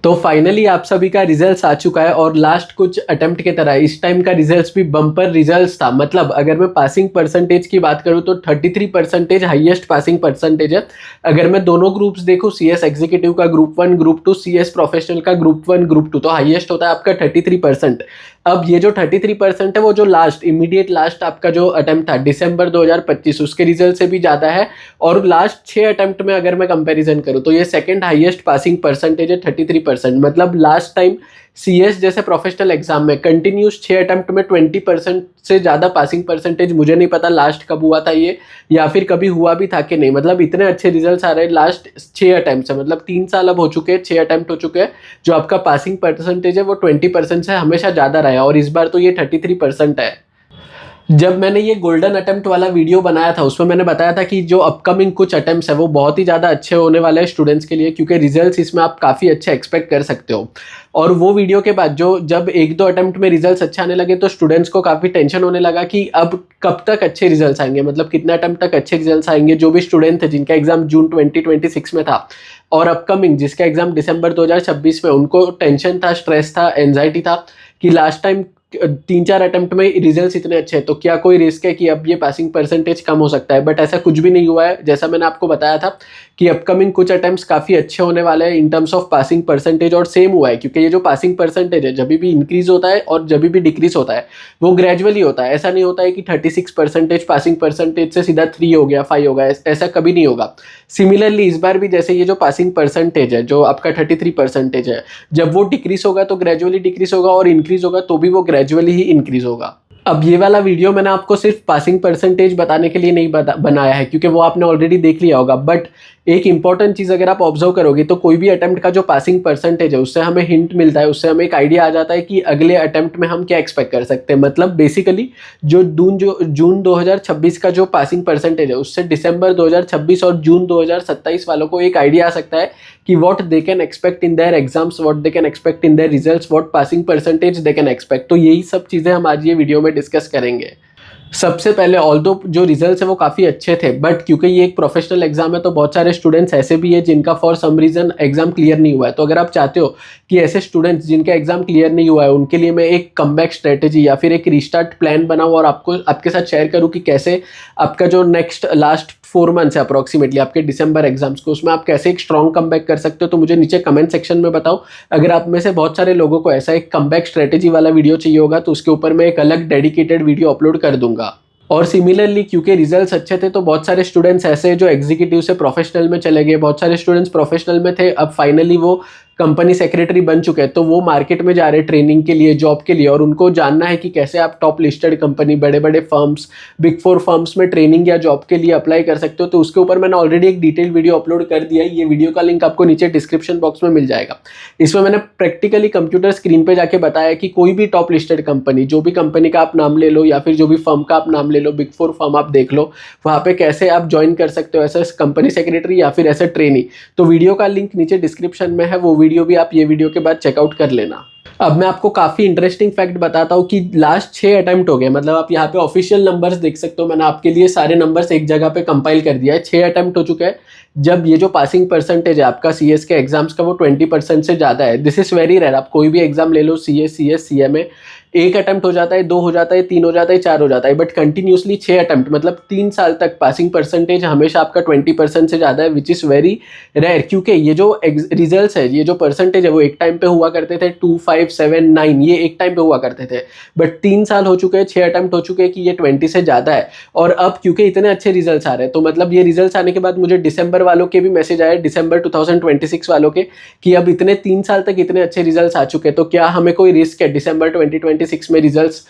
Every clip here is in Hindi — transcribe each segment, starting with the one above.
तो फाइनली आप सभी का रिजल्ट्स आ चुका है और लास्ट कुछ अटेम्प्ट के तरह इस टाइम का रिजल्ट्स भी बम्पर रिजल्ट्स था। मतलब अगर मैं पासिंग परसेंटेज की बात करूं तो 33% हाईएस्ट पासिंग परसेंटेज है। अगर मैं दोनों ग्रुप्स देखूं, सीएस एग्जीक्यूटिव का ग्रुप 1 ग्रुप 2, सीएस प्रोफेशनल का ग्रुप 1 ग्रुप 2, तो हाईएस्ट होता है आपका 33%। अब ये जो 33% है वो जो लास्ट इमीडिएट लास्ट आपका जो अटेम्प्ट था दिसंबर 2025 उसके रिजल्ट से भी ज़्यादा है। और लास्ट 6 अटेम्प्ट में अगर मैं कंपैरिजन करूं तो ये सेकंड हाईएस्ट पासिंग परसेंटेज है 33%। मतलब लास्ट टाइम सीएस जैसे प्रोफेशनल एग्जाम में कंटिन्यूस 6 अटेम्प्ट में 20% से ज़्यादा पासिंग परसेंटेज, मुझे नहीं पता लास्ट कब हुआ था ये या फिर कभी हुआ भी था कि नहीं। मतलब इतने अच्छे रिजल्ट्स आ रहे हैं लास्ट 6 अटेम्प्ट से। मतलब 3 साल अब हो चुके हैं, 6 अटेम्प्ट हो चुके हैं, जो आपका पासिंग परसेंटेज है वो 20% से हमेशा ज़्यादा रहा है और इस बार तो ये 33% है। जब मैंने ये गोल्डन अटेम्प्ट वाला वीडियो बनाया था उसमें मैंने बताया था कि जो अपकमिंग कुछ अटेम्प्ट्स है वो बहुत ही ज़्यादा अच्छे होने वाले हैं स्टूडेंट्स के लिए, क्योंकि रिजल्ट्स इसमें आप काफ़ी अच्छे एक्सपेक्ट कर सकते हो। और वो वीडियो के बाद जब 1-2 अटेम्प्ट में रिजल्ट्स अच्छे आने लगे तो स्टूडेंट्स को काफ़ी टेंशन होने लगा कि अब कब तक अच्छे रिजल्ट्स आएंगे, मतलब कितने अटेम्प्ट तक अच्छे रिजल्ट्स आएंगे। जो भी स्टूडेंट थे जिनका एग्जाम जून 2026 में था और अपकमिंग जिसका एग्जाम दिसंबर 2026 में, उनको टेंशन था, स्ट्रेस था, एंजाइटी था कि लास्ट टाइम 3-4 अटेम्प्ट में रिजल्ट्स इतने अच्छे हैं तो क्या कोई रिस्क है कि अब ये पासिंग परसेंटेज कम हो सकता है। बट ऐसा कुछ भी नहीं हुआ है। जैसा मैंने आपको बताया था कि अपकमिंग कुछ अटेम्प्ट्स काफ़ी अच्छे होने वाले हैं in terms of passing percentage, और सेम हुआ है क्योंकि ये जो पासिंग परसेंटेज है जब भी इंक्रीज होता है और जब भी डिक्रीज होता है वो ग्रेजुअली होता है। ऐसा नहीं होता है कि 36% पासिंग परसेंटेज से सीधा 3 हो गया, 5 हो गया, ऐसा कभी नहीं होगा। सिमिलरली इस बार भी जैसे ये जो पासिंग परसेंटेज है जो आपका 33% है, जब वो डिक्रीज होगा तो ग्रेजुअली डिक्रीज होगा और इंक्रीज होगा तो भी वो ग्रेजुअली ही इंक्रीज होगा। अब ये वाला वीडियो मैंने आपको सिर्फ पासिंग परसेंटेज बताने के लिए नहीं बनाया है क्योंकि वो आपने ऑलरेडी देख लिया होगा। बट एक इंपॉर्टेंट चीज़ अगर आप ऑब्जर्व करोगे तो कोई भी अटेम्प्ट का जो पासिंग परसेंटेज है उससे हमें हिंट मिलता है, उससे हमें एक आइडिया आ जाता है कि अगले अटेम्प्ट में हम क्या एक्सपेक्ट कर सकते हैं। मतलब बेसिकली जो जून 2026 का जो पासिंग परसेंटेज है उससे दिसंबर 2026 और जून 2027 वालों को एक आइडिया आ सकता है कि what they can expect in their exams, what they can expect in their results, what passing percentage they can expect. तो यही सब चीज़ें हम आज ये वीडियो में डिस्कस करेंगे। सबसे पहले ऑल्दो जो रिजल्ट्स है वो काफ़ी अच्छे थे, बट क्योंकि ये एक प्रोफेशनल एग्जाम है तो बहुत सारे स्टूडेंट्स ऐसे भी है जिनका for some reason exam clear नहीं हुआ है। तो अगर आप चाहते हो कि ऐसे स्टूडेंट्स जिनका एग्जाम क्लियर नहीं हुआ है उनके लिए मैं एक कमबैक स्ट्रेटेजी या फिर एक रीस्टार्ट प्लान बनाऊँ और आपके साथ शेयर करूँ कि कैसे आपका जो नेक्स्ट लास्ट 4 मंथ्स है अप्रॉक्सीमेटली आपके दिसंबर एग्जाम्स को, उसमें आप कैसे एक स्ट्रॉन्ग कमबैक कर सकते हो। तो मुझे नीचे कमेंट सेक्शन में बताओ। अगर आप में से बहुत सारे लोगों को ऐसा एक कमबैक स्ट्रेटेजी वाला वीडियो चाहिए होगा तो उसके ऊपर मैं एक अलग डेडिकेटेड वीडियो अपलोड कर दूंगा। और सिमिलरली क्योंकि रिजल्ट्स अच्छे थे तो बहुत सारे स्टूडेंट्स ऐसे जो एग्जीक्यूटिव से प्रोफेशनल में चले गए, बहुत सारे स्टूडेंट्स प्रोफेशनल में थे, अब फाइनली वो कंपनी सेक्रेटरी बन चुके हैं तो वो मार्केट में जा रहे हैं ट्रेनिंग के लिए, जॉब के लिए, और उनको जानना है कि कैसे आप टॉप लिस्टेड कंपनी, बड़े बड़े फर्म्स, बिग 4 फर्म्स में ट्रेनिंग या जॉब के लिए अप्लाई कर सकते हो। तो उसके ऊपर मैंने ऑलरेडी एक डिटेल वीडियो अपलोड कर दिया है। ये वीडियो का लिंक आपको नीचे डिस्क्रिप्शन बॉक्स में मिल जाएगा। इसमें मैंने प्रैक्टिकली कंप्यूटर स्क्रीन पर जाके बताया कि कोई भी टॉप लिस्टेड कंपनी, जो भी कंपनी का आप नाम ले लो या फिर जो भी फर्म का आप नाम ले लो, बिग 4 फर्म आप देख लो, वहाँ पे कैसे आप ज्वाइन कर सकते हो एज कंपनी सेक्रेटरी या फिर ऐसे ट्रेनी। तो वीडियो का लिंक नीचे डिस्क्रिप्शन में है, वो वीडियो भी आप ये वीडियो के बाद चेकआउट कर लेना। अब मैं आपको काफ़ी इंटरेस्टिंग फैक्ट बताता हूँ कि लास्ट 6 अटेम्प्ट हो गए। मतलब आप यहाँ पे ऑफिशियल नंबर्स देख सकते हो, मैंने आपके लिए सारे नंबर्स एक जगह पे कंपाइल कर दिया है। 6 अटेम्प्ट हो चुके हैं जब ये जो पासिंग परसेंटेज है आपका सीएस के एग्जाम्स का वो 20% से ज़्यादा है। This is very rare. आप कोई भी एग्जाम ले लो, सीएस, सीएस, सीएमए, 1 अटेम्प्ट हो जाता है, 2 हो जाता है, 3 हो जाता है, 4 हो जाता है, बट कंटिन्यूसली 6 अटेम्प्ट मतलब 3 साल तक पासिंग परसेंटेज हमेशा आपका 20% से ज़्यादा है, विच इज़ वेरी रेयर। क्योंकि ये जो रिजल्ट्स है, ये जो परसेंटेज है वो एक टाइम पे हुआ करते थे 2, 5, 7, 9, ये एक टाइम पे हुआ करते थे, बट 3 साल हो चुके हैं, 6 अटेम्प्ट हो चुके हैं कि ये 20 से ज़्यादा है। और अब क्योंकि इतने अच्छे रिजल्ट्स आ रहे हैं तो मतलब ये रिजल्ट्स आने के बाद मुझे दिसंबर वालों के भी मैसेज आए, दिसंबर 2026 वालों के, कि अब इतने 3 साल तक इतने अच्छे रिजल्ट्स आ चुके हैं तो क्या हमें कोई रिस्क है दिसंबर 2026 में रिजल्ट्स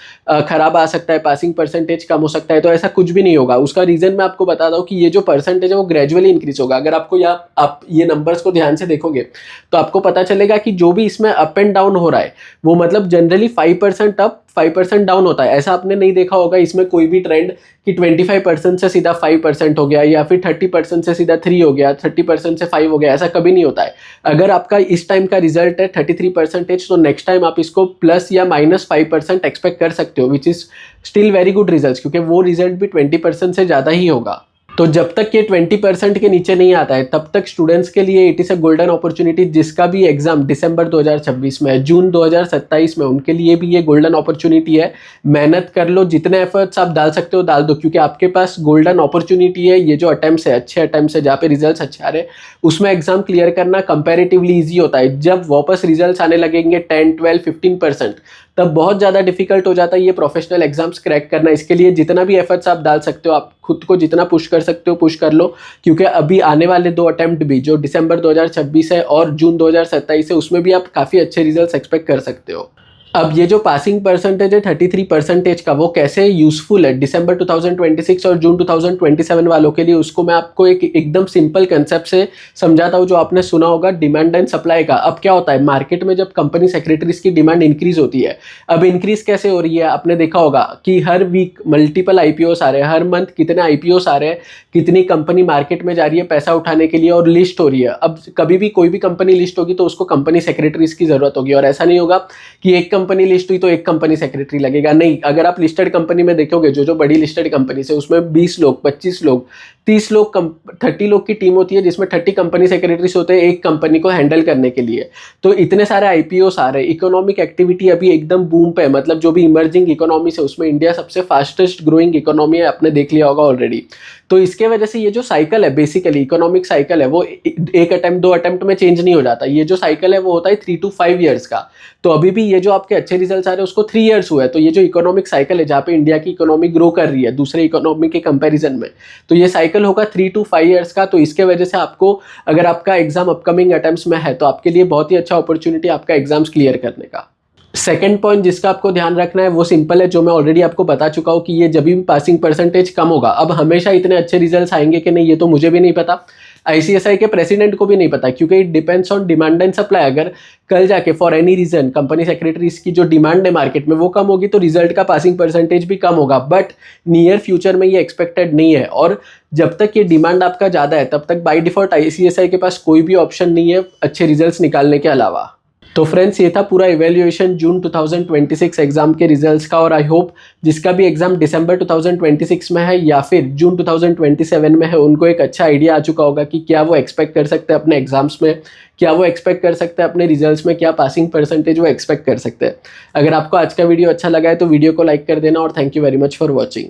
खराब आ सकता है, पासिंग परसेंटेज कम हो सकता है। तो ऐसा कुछ भी नहीं होगा। उसका रीजन मैं आपको बताता हूँ कि ये जो परसेंटेज है वो ग्रेजुअली इंक्रीज होगा। अगर आपको आप ये नंबर्स को ध्यान से देखोगे तो आपको पता चलेगा कि जो भी इसमें अप एंड डाउन हो रहा है वो मतलब जनरली 5% अप, 5% डाउन होता है। ऐसा आपने नहीं देखा होगा इसमें कोई भी ट्रेंड कि 25% से सीधा 5% हो गया या फिर 30% से सीधा 3 हो गया, 30% से 5 हो गया, ऐसा कभी नहीं होता है। अगर आपका इस टाइम का रिजल्ट है 33% तो नेक्स्ट टाइम आप इसको प्लस या -5% एक्सपेक्ट कर सकते हो, which is still very good result, क्योंकि वो रिजल्ट भी 20% से ज़्यादा ही होगा। तो जब तक ये 20% के नीचे नहीं आता है तब तक स्टूडेंट्स के लिए it is a golden opportunity. जिसका भी एग्जाम दिसंबर 2026 में है, जून 2027 में, उनके लिए भी ये गोल्डन अपॉर्चुनिटी है। मेहनत कर लो, जितने एफर्ट्स आप डाल सकते हो डाल दो, क्योंकि आपके पास गोल्डन अपॉर्चुनिटी है। ये जो अटेम्प्ट है, अच्छे अटेम्प्ट है जहाँ पे रिजल्ट्स अच्छे आ रहे हैं, उसमें एग्जाम क्लियर करना कंपैरेटिवली ईजी होता है। जब वापस रिजल्ट्स आने लगेंगे 10, 12, 15%, तब बहुत ज़्यादा डिफिकल्ट हो जाता है ये प्रोफेशनल एग्जाम्स क्रैक करना। इसके लिए जितना भी एफर्ट्स आप डाल सकते हो, आप खुद को जितना पुश कर सकते हो पुश कर लो, क्योंकि अभी आने वाले 2 अटेम्प्ट भी, जो दिसंबर 2026 है और जून 2027 है, उसमें भी आप काफ़ी अच्छे रिजल्ट्स एक्सपेक्ट कर सकते हो। अब ये जो पासिंग परसेंटेज है 33% का, वो कैसे यूजफुल है दिसंबर 2026 और जून 2027 वालों के लिए, उसको मैं आपको एक एकदम सिंपल कंसेप्ट से समझाता हूँ, जो आपने सुना होगा डिमांड एंड सप्लाई का। अब क्या होता है मार्केट में, जब कंपनी सेक्रेटरीज की डिमांड इंक्रीज होती है, अब इंक्रीज कैसे हो रही है, आपने देखा होगा कि हर वीक मल्टीपल आईपीओस आ रहे हैं, हर मंथ कितने आईपीओस आ रहे हैं, कितनी कंपनी मार्केट में जा रही है पैसा उठाने के लिए और लिस्ट हो रही है। अब कभी भी कोई भी कंपनी लिस्ट होगी तो उसको कंपनी सेक्रेटरीज की जरूरत होगी, और ऐसा नहीं होगा कि एक कंपनी लिस्ट हुई तो एक कंपनी सेक्रेटरी लगेगा, नहीं। अगर आप लिस्टेड कंपनी में देखोगे, जो बड़ी लिस्टेड कंपनी है, उसमें 20 लोग, 25 लोग, 30 लोग, 30 लोग की टीम होती है, जिसमें 30 कंपनी सेक्रेटरीज होते हैं एक कंपनी को हैंडल करने के लिए। तो इतने सारे आईपीओस आ रहे हैं, इकोनॉमिक एक्टिविटी अभी एकदम बूम पे है। मतलब जो भी इमर्जिंग इकोनॉमीज है उसमें इंडिया सबसे फास्टेस्ट ग्रोइंग इकोनॉमी है, आपने देख लिया होगा ऑलरेडी। तो इसके वजह से ये जो साइकिल है, बेसिकली इकोनॉमिक साइकिल है, वो एक अटेम्प्ट 2 अटेम्प्ट में चेंज नहीं हो जाता। ये जो साइकिल है वो होता है 3 to 5 ईयर्स का। तो अभी भी ये जो आपके अच्छे रिजल्ट्स आ रहे हैं उसको 3 ईयर्स हुआ है। तो ये जो इकोनॉमिक साइकिल है, जहाँ पे इंडिया की इकोनॉमी ग्रो कर रही है दूसरे इकोनॉमी के कंपैरिजन में, तो ये साइकिल होगा 3 to 5 ईयर्स का। तो इसके वजह से आपको, अगर आपका एग्जाम अपकमिंग अटेम्प्ट्स में है, तो आपके लिए बहुत ही अच्छा अपॉर्चुनिटी आपका एग्जाम्स क्लियर करने का। सेकेंड पॉइंट जिसका आपको ध्यान रखना है वो सिंपल है, जो मैं ऑलरेडी आपको बता चुका हूँ कि ये जब भी पासिंग परसेंटेज कम होगा, अब हमेशा इतने अच्छे रिजल्ट्स आएंगे कि नहीं ये तो मुझे भी नहीं पता, आईसीएसआई के प्रेसिडेंट को भी नहीं पता, क्योंकि it depends on demand and supply. अगर कल जाके for any reason company secretaries की जो डिमांड है मार्केट में वो कम होगी, तो रिजल्ट का पासिंग परसेंटेज भी कम होगा। बट नियर फ्यूचर में ये एक्सपेक्टेड नहीं है, और जब तक ये डिमांड आपका ज़्यादा है तब तक बाई डिफॉल्ट आईसीएसआई के पास कोई भी ऑप्शन नहीं है अच्छे रिजल्ट्स निकालने के अलावा। तो फ्रेंड्स, ये था पूरा इवैल्यूएशन जून 2026 एग्जाम के रिजल्ट्स का, और आई होप जिसका भी एग्जाम दिसंबर 2026 में है या फिर जून 2027 में है, उनको एक अच्छा आइडिया आ चुका होगा कि क्या वो एक्सपेक्ट कर सकते हैं अपने एग्जाम्स में, क्या वो एक्सपेक्ट कर सकते हैं अपने रिजल्ट्स में, क्या पासिंग परसेंटेज वो एक्सपेक्ट कर सकते हैं। अगर आपको आज का वीडियो अच्छा लगा है तो वीडियो को लाइक कर देना, और thank you very much for watching.